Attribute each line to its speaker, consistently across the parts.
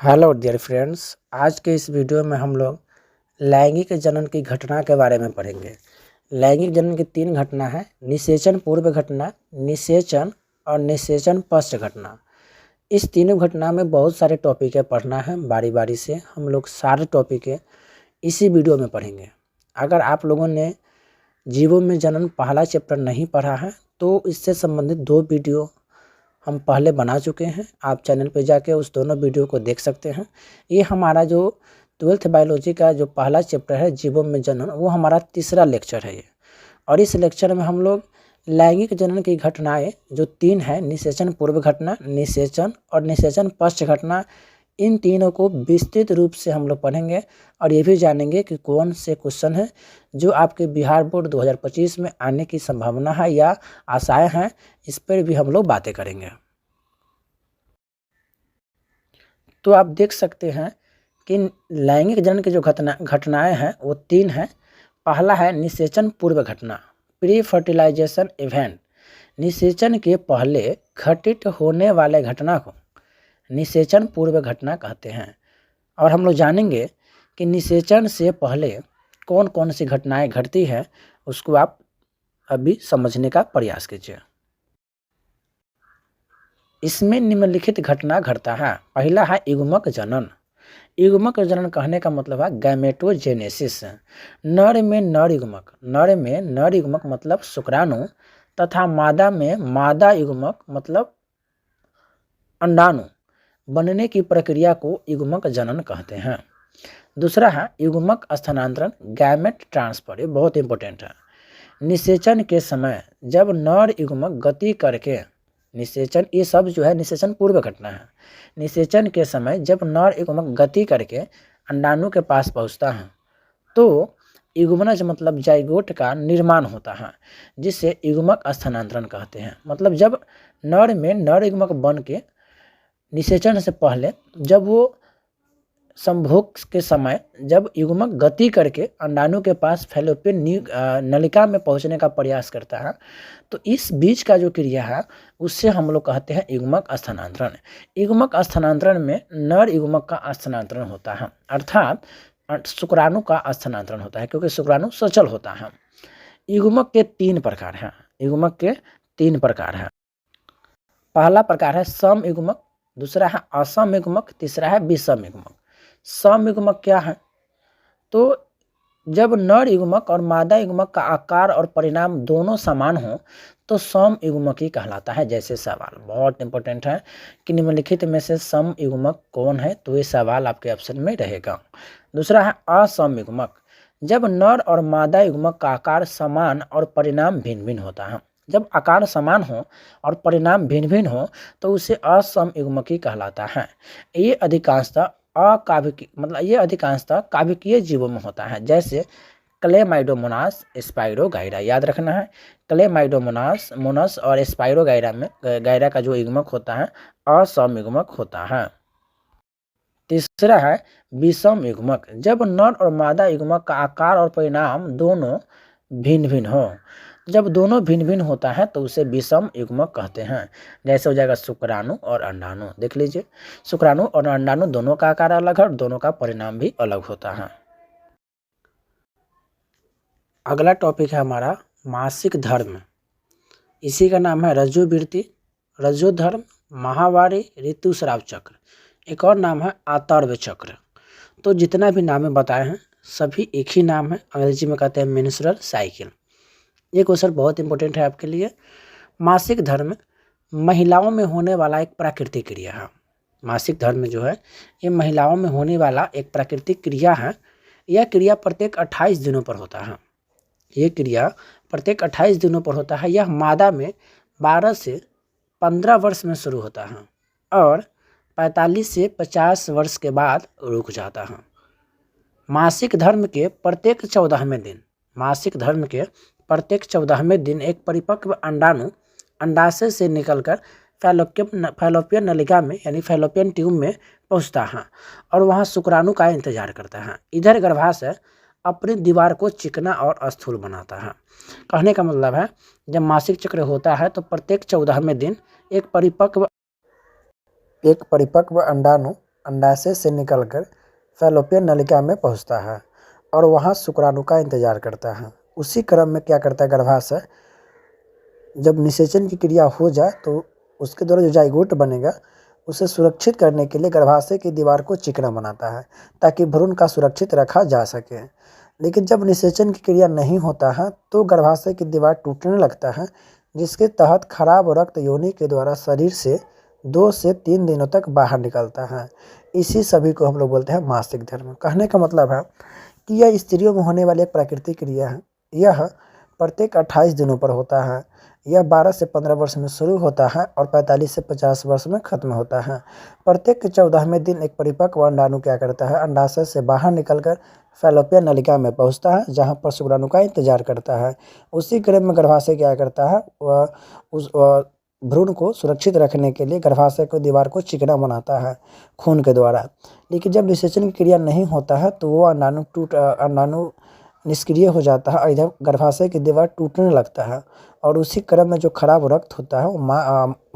Speaker 1: Hello dear friends, आज के इस वीडियो में हम लोग लैंगिक जनन की घटना के बारे में पढ़ेंगे। लैंगिक जनन की 3 घटना है: निषेचन पूर्व घटना, निषेचन और निषेचन पश्च घटना। इस तीनों घटना में बहुत सारे टॉपिक है, पढ़ना है बारी बारी से। हम लोग सारे टॉपिक है इसी वीडियो में पढ़ेंगे। अगर आप लोगों ने जीवों में जनन पहला चैप्टर नहीं पढ़ा है तो इससे संबंधित 2 वीडियो हम पहले बना चुके हैं। आप चैनल पे जाके उस दोनों वीडियो को देख सकते हैं। ये हमारा जो 12th बायोलॉजी का जो पहला चैप्टर है जीवों में जनन, वो हमारा तीसरा लेक्चर है ये। और इस लेक्चर में हम लोग लैंगिक जनन की घटनाएं जो 3 है, निषेचन पूर्व घटना, निषेचन और निषेचन पश्च घटना, इन तीनों को विस्तृत रूप से हम लोग पढ़ेंगे। और ये भी जानेंगे कि कौन से क्वेश्चन हैं जो आपके बिहार बोर्ड 2025 में आने की संभावना है या आशाएं हैं, इस पर भी हम लोग बातें करेंगे। तो आप देख सकते हैं कि लैंगिक जनन की जो घटनाएं हैं वो 3 हैं। पहला है निषेचन पूर्व घटना, प्री फर्टिलाइजेशन इवेंट। निषेचन के पहले घटित होने वाले घटना को निषेचन पूर्व घटना कहते हैं। और हम लोग जानेंगे कि निषेचन से पहले कौन कौन सी घटनाएं घटती हैं, उसको आप अभी समझने का प्रयास कीजिए। इसमें निम्नलिखित घटना घटता है। पहला है युग्मक जनन। युग्मक जनन कहने का मतलब है गैमेटोजेनेसिस। नर में नर युग्मक मतलब शुक्राणु तथा मादा में मादा युग्मक मतलब अंडाणु बनने की प्रक्रिया को युग्मक जनन कहते हैं। दूसरा है युग्मक स्थानांतरण, गैमेट ट्रांसफर। ये बहुत इंपॉर्टेंट है। निषेचन के समय जब नर युग्मक गति करके, निषेचन ये सब जो है निषेचन पूर्व घटना है। निषेचन के समय जब नर युग्मक गति करके अंडाणु के पास पहुंचता है तो युग्मनज मतलब जाइगोट का निर्माण होता है, जिसे युग्मक स्थानांतरण कहते हैं। मतलब जब नर में नर युग्मक बन के निषेचन से पहले जब वो संभोग के समय जब युग्मक गति करके अंडाणु के पास फैलोपियन नलिका में पहुंचने का प्रयास करता है तो इस बीच का जो क्रिया है उससे हम लोग कहते हैं युग्मक स्थानांतरण। युग्मक स्थानांतरण में नर युग्मक का स्थानांतरण होता है, अर्थात शुक्राणु का स्थानांतरण होता है, क्योंकि शुक्राणु सचल होता है। युग्मक के 3 प्रकार हैं। युग्मक के 3 प्रकार हैं। पहला प्रकार है सम युग्मक, दूसरा है असम युग्मक, तीसरा है विषम युग्मक। सम युग्मक क्या है? तो जब नर युग्मक और मादा युग्मक का आकार और परिणाम दोनों समान हो तो सम युग्मक ही कहलाता है। जैसे सवाल बहुत इंपॉर्टेंट है कि निम्नलिखित में से सम युग्मक कौन है, तो ये सवाल आपके ऑप्शन में रहेगा। दूसरा है असम युग्मक, जब नर और मादा युग्मक का आकार समान और परिणाम भिन्न भिन्न होता है। जब आकार समान हो और परिणाम भिन्न भिन्न हो तो उसे असम युग्मक ही कहलाता है। ये अधिकांशतः काभिकीय जीवों में होता है, जैसे क्लेमाइडोमोनास, स्पाइरोगाइरा। याद रखना है, क्लेमाइडोमोनास और स्पाइरोगाइरा में गाइरा का जो युग्मक होता है असम युग्मक होता है। तीसरा है विषम युग्मक, जब नर और मादा युग्मक का आकार और परिणाम दोनों भिन्न भिन्न हो। जब दोनों भिन्न भिन्न होता है तो उसे विषम युग्मक कहते हैं। जैसे हो जाएगा शुक्राणु और अंडाणु। देख लीजिए, शुक्राणु और अंडाणु दोनों का आकार अलग है और दोनों का परिणाम भी अलग होता है। अगला टॉपिक है हमारा मासिक धर्म। इसी का नाम है रज्जुवृत्ति, रज्जुधर्म, माहवारी, ऋतुस्राव चक्र। एक और नाम है आतर्व चक्र। तो जितना भी नाम बताए हैं सभी एक ही नाम है, अंग्रेजी में कहते हैं मेंस्ट्रुअल साइकिल। ये क्वेश्चन बहुत इंपॉर्टेंट है आपके लिए। मासिक धर्म महिलाओं में होने वाला एक प्राकृतिक क्रिया है। मासिक धर्म जो है ये महिलाओं में होने वाला एक प्राकृतिक क्रिया है। यह क्रिया प्रत्येक 28 दिनों पर होता है। ये क्रिया प्रत्येक 28 दिनों पर होता है। यह मादा में 12 से 15 वर्ष में शुरू होता है और 45 से 50 वर्ष के बाद रुक जाता है। मासिक धर्म के प्रत्येक 14वें दिन एक परिपक्व अंडाणु अंडाशय से निकलकर फैलोपियन नलिका में यानी फैलोपियन ट्यूब में पहुंचता है और वहां शुक्राणु का इंतजार करता है। इधर गर्भाशय अपनी दीवार को चिकना और स्थूल बनाता है। कहने का मतलब है जब मासिक चक्र होता है तो प्रत्येक 14वें दिन एक परिपक्व अंडाणु अंडाशय से निकलकर फैलोपियन नलिका में पहुंचता है और वहां शुक्राणु का इंतजार करता है। उसी क्रम में क्या करता है गर्भाशय, जब निषेचन की क्रिया हो जाए तो उसके द्वारा जो जाइगोट बनेगा उसे सुरक्षित करने के लिए गर्भाशय की दीवार को चिकना बनाता है ताकि भ्रूण का सुरक्षित रखा जा सके। लेकिन जब निषेचन की क्रिया नहीं होता है तो गर्भाशय की दीवार टूटने लगता है, जिसके तहत खराब रक्त योनि के द्वारा शरीर से 2 से 3 दिनों तक बाहर निकलता है। इसी सभी को हम लोग बोलते हैं मासिक धर्म। कहने का मतलब है कि यह स्त्रियों में होने वाली एक प्राकृतिक क्रिया है। यह प्रत्येक 28 दिनों पर होता है। यह 12 से 15 वर्ष में शुरू होता है और 45 से 50 वर्ष में खत्म होता है। प्रत्येक 14वें दिन एक परिपक्व अंडाणु क्या करता है, अंडाशय से बाहर निकलकर फैलोपियन नलिका में पहुंचता है, जहां पर शुक्राणु का इंतजार करता है। उसी क्रम में गर्भाशय क्या करता है, वह उस भ्रूण को सुरक्षित रखने के लिए गर्भाशय को दीवार को चिकना बनाता है खून के द्वारा। लेकिन जब निषेचन की क्रिया नहीं होता है तो वो अंडाणु निष्क्रिय हो जाता है और इधर गर्भाशय की दीवार टूटने लगता है और उसी क्रम में जो खराब रक्त होता है वो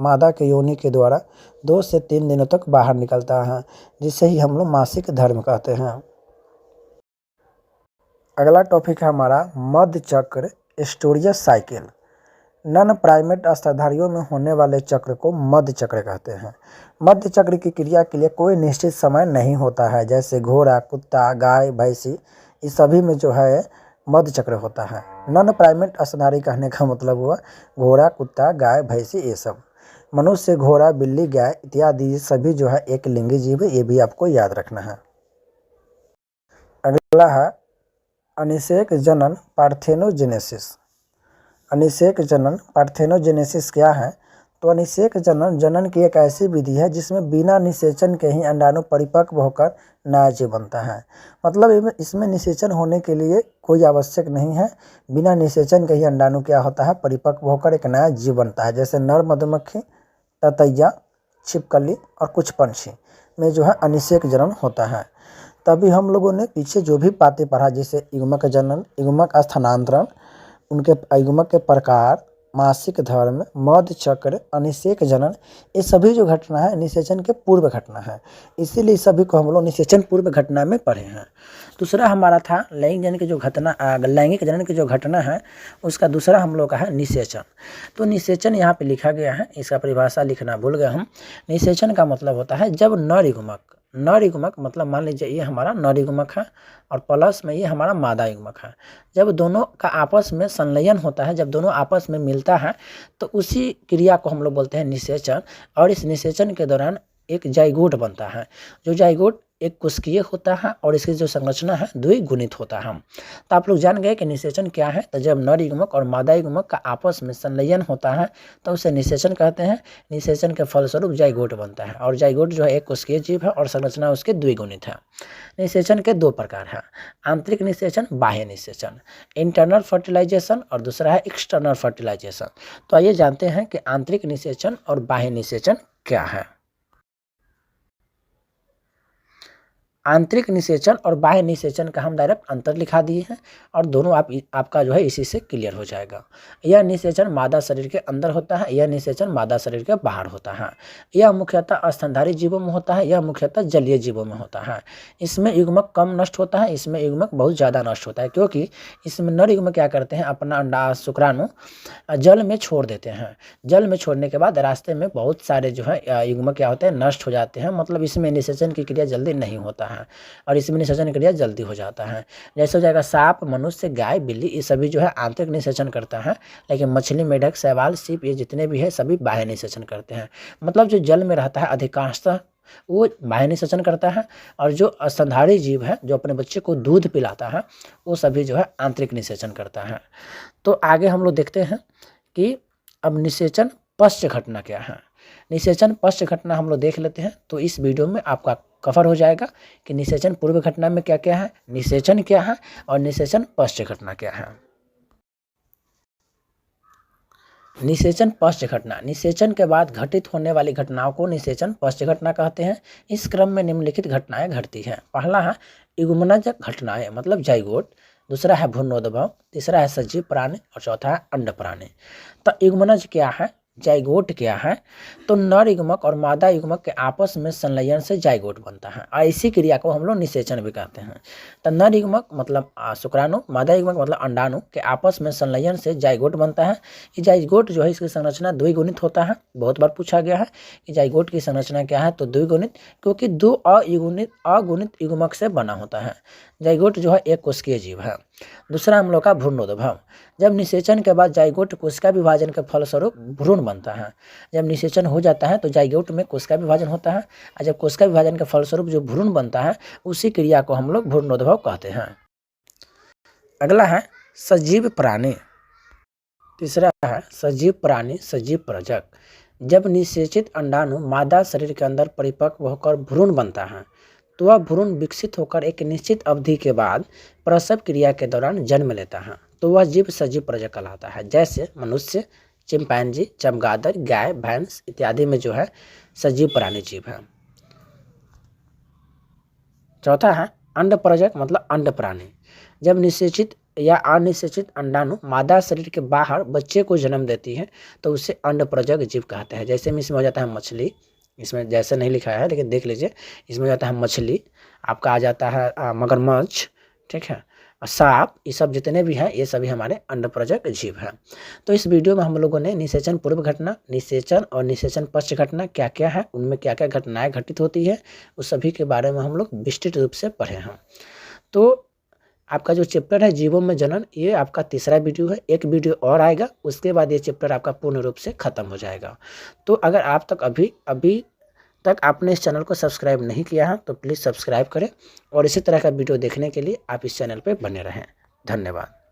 Speaker 1: मादा के योनि के द्वारा 2 से 3 दिनों तक बाहर निकलता है, जिसे ही हम लोग मासिक धर्म कहते हैं। अगला टॉपिक है हमारा मध्य चक्र एस्टोरियस साइकिल। नन प्राइमेट स्तनधारियों में होने वाले चक्र को मध्य चक्र कहते हैं। मध्य चक्र की क्रिया के लिए कोई निश्चित समय नहीं होता है, जैसे घोड़ा, कुत्ता, गाय, भैंसी, इस सभी में जो है मध्य चक्र होता है। नन प्राइमेट स्तनधारी कहने का मतलब हुआ घोड़ा, कुत्ता, गाय, भैंसी, ये सब। मनुष्य, घोड़ा, बिल्ली, गाय इत्यादि सभी जो है एक लिंगी जीव है, ये भी आपको याद रखना है। अगला है अनिषेक जनन पार्थेनोजेनेसिस। अनिषेक जनन पार्थेनोजेनेसिस क्या है, तो अनिषेक जनन की एक ऐसी विधि है जिसमें बिना निषेचन के ही अंडाणु परिपक्व होकर नया जीव बनता है। मतलब इसमें निषेचन होने के लिए कोई आवश्यक नहीं है, बिना निषेचन के ही अंडाणु क्या होता है, परिपक्व होकर एक नया जीव बनता है। जैसे नर मधुमक्खी, ततैया, छिपकली और कुछ पंछी में जो है अनिषेक जनन होता है। तभी हम लोगों ने पीछे जो भी बातें पढ़ा, जैसे युग्मक जनन, युग्मक स्थानांतरण, उनके युग्मक के प्रकार, मासिक धर्म, मध्य चक्र, अनिषेक जनन, ये सभी जो घटना है निषेचन के पूर्व घटना है, इसीलिए सभी को हम लोग निषेचन पूर्व घटना में पढ़े हैं। दूसरा हमारा था लैंगिक जनन की जो घटना है उसका दूसरा हम लोग का है निषेचन। तो निषेचन यहाँ पे लिखा गया है, इसका परिभाषा लिखना भूल गए हम। निषेचन का मतलब होता है जब नर युग्मक मतलब मान लीजिए ये हमारा नर युग्मक है और प्लस में ये हमारा मादा युग्मक है, जब दोनों का आपस में संलयन होता है, जब दोनों आपस में मिलता है तो उसी क्रिया को हम लोग बोलते हैं निषेचन। और इस निषेचन के दौरान एक जाइगोट बनता है, जो जाइगोट एक कोशिकीय होता है और इसकी जो संरचना है द्विगुणित होता है। तो आप लोग जान गए कि निषेचन क्या है, तो जब नर युग्मक और मादा युग्मक का आपस में संलयन होता है तो उसे निषेचन कहते हैं। निषेचन के फलस्वरूप जाइगोट बनता है और जाइगोट जो है एक कोशिकीय जीव है और संरचना उसके द्विगुणित है। निषेचन के 2 प्रकार हैं, आंतरिक निषेचन, बाह्य निषेचन, इंटरनल फर्टिलाइजेशन और दूसरा है एक्सटर्नल फर्टिलाइजेशन। तो आइए जानते हैं कि आंतरिक निषेचन और बाह्य निषेचन क्या है। आंतरिक निषेचन और बाह्य निषेचन का हम डायरेक्ट अंतर लिखा दिए हैं और दोनों आपका जो है इसी से क्लियर हो जाएगा। यह निषेचन मादा शरीर के अंदर होता है, यह निषेचन मादा शरीर के बाहर होता है। यह मुख्यतः स्तनधारी जीवों में होता है, यह मुख्यतः जलीय जीवों में होता है। इसमें युग्मक कम नष्ट होता है, इसमें युग्मक बहुत ज़्यादा नष्ट होता है, क्योंकि इसमें नर युग्मक क्या करते हैं, अपना अंडा शुक्राणु जल में छोड़ देते हैं। जल में छोड़ने के बाद रास्ते में बहुत सारे जो है युग्मक क्या होते हैं, नष्ट हो जाते हैं। मतलब इसमें निषेचन की क्रिया जल्दी नहीं होता है और इसमें निषेचन क्रिया जल्दी हो जाता है। जैसे हो जाएगा सांप, मनुष्य, गाय, बिल्ली, ये सभी जो है आंतरिक निषेचन करता है, लेकिन मछली, मेढक, शैवाल, सीप, ये जितने भी है सभी बाह्य निषेचन करते हैं। मतलब जो जल में रहता है अधिकांशतः वो बाह्य निषेचन करता है और जो स्तनधारी जीव है जो अपने बच्चे को दूध पिलाता है वो सभी जो है आंतरिक निषेचन करता है। तो आगे हम लोग देखते हैं कि अब निषेचन पश्च घटना क्या है। निषेचन पश्च घटना हम लोग देख लेते हैं, तो इस वीडियो में आपका कवर हो जाएगा कि निषेचन पूर्व घटना में क्या क्या है, निषेचन क्या है और निषेचन पश्च घटना क्या है। निषेचन पश्च घटना, निषेचन के बाद घटित होने वाली घटनाओं को निषेचन पश्च घटना कहते हैं। इस क्रम में निम्नलिखित घटनाएं घटती हैं। पहला है युग्मनज घटनाएं मतलब जाइगोट, दूसरा है भ्रूणोद्भव, तीसरा है सजीव प्राणी और चौथा है अंड प्राणी। तो युग्मनज क्या है, जाइगोट क्या है? तो नर युग्मक और मादा युग्मक के आपस में संलयन से जाइगोट बनता है। ऐसी क्रिया को हम लोग निषेचन भी कहते हैं। तो नर युग्मक मतलब शुक्राणु, मादा युग्मक मतलब अंडाणु के आपस में संलयन से जाइगोट बनता है। ये जाइगोट जो है इसकी संरचना द्विगुणित होता है। बहुत बार पूछा गया है कि जाइगोट की संरचना क्या है, तो द्विगुणित, क्योंकि दो अगुणित युग्मक से बना होता है। जाइगोट जो है एक कोशिकीय जीव है। दूसरा हम लोग का भ्रूणोद्भव। जब निषेचन के बाद जाइगोट कोशिका विभाजन के फलस्वरूप भ्रूण बनता है। जब निषेचन हो जाता है तो जाइगोट में कोशिका विभाजन होता है, और जब कोशिका विभाजन के फलस्वरूप जो भ्रूण बनता है उसी क्रिया को हम लोग भ्रूणोद्भव कहते हैं। अगला है सजीव प्राणी। तीसरा है सजीव प्राणी, सजीव प्रजक। जब निषेचित अंडाणु मादा शरीर के अंदर परिपक्व होकर भ्रूण बनता है तो वह भ्रूण विकसित होकर एक निश्चित अवधि के बाद प्रसव क्रिया के दौरान जन्म लेता है, तो वह जीव सजीव प्रजक कहलाता है। जैसे मनुष्य, चिंपैंजी, चमगादड़, गाय, भैंस इत्यादि में जो है सजीव प्राणी जीव है। चौथा है अंड प्रजक मतलब अंड प्राणी। जब निषेचित या अनिषेचित अंडाणु मादा शरीर के बाहर बच्चे को जन्म देती है तो उसे अंड प्रजक जीव कहते हैं। जैसे में इसमें हो जाता है मछली, इसमें जैसे नहीं लिखा है लेकिन देख लीजिए, इसमें हो जाता है मछली, आपका आ जाता है मगरमच्छ, ठीक है, सांप, ये सब जितने भी हैं ये सभी हमारे अंड प्रजक जीव हैं। तो इस वीडियो में हम लोगों ने निषेचन पूर्व घटना, निषेचन और निषेचन पश्च घटना क्या क्या है, उनमें क्या क्या घटनाएं घटित होती है, उस सभी के बारे में हम लोग विस्तृत रूप से पढ़े हैं। तो आपका जो चैप्टर है जीवों में जनन, ये आपका तीसरा वीडियो है। एक वीडियो और आएगा, उसके बाद ये चैप्टर आपका पूर्ण रूप से खत्म हो जाएगा। तो अगर आप तक अभी तक आपने इस चैनल को सब्सक्राइब नहीं किया है तो प्लीज़ सब्सक्राइब करें, और इसी तरह का वीडियो देखने के लिए आप इस चैनल पर बने रहें। धन्यवाद।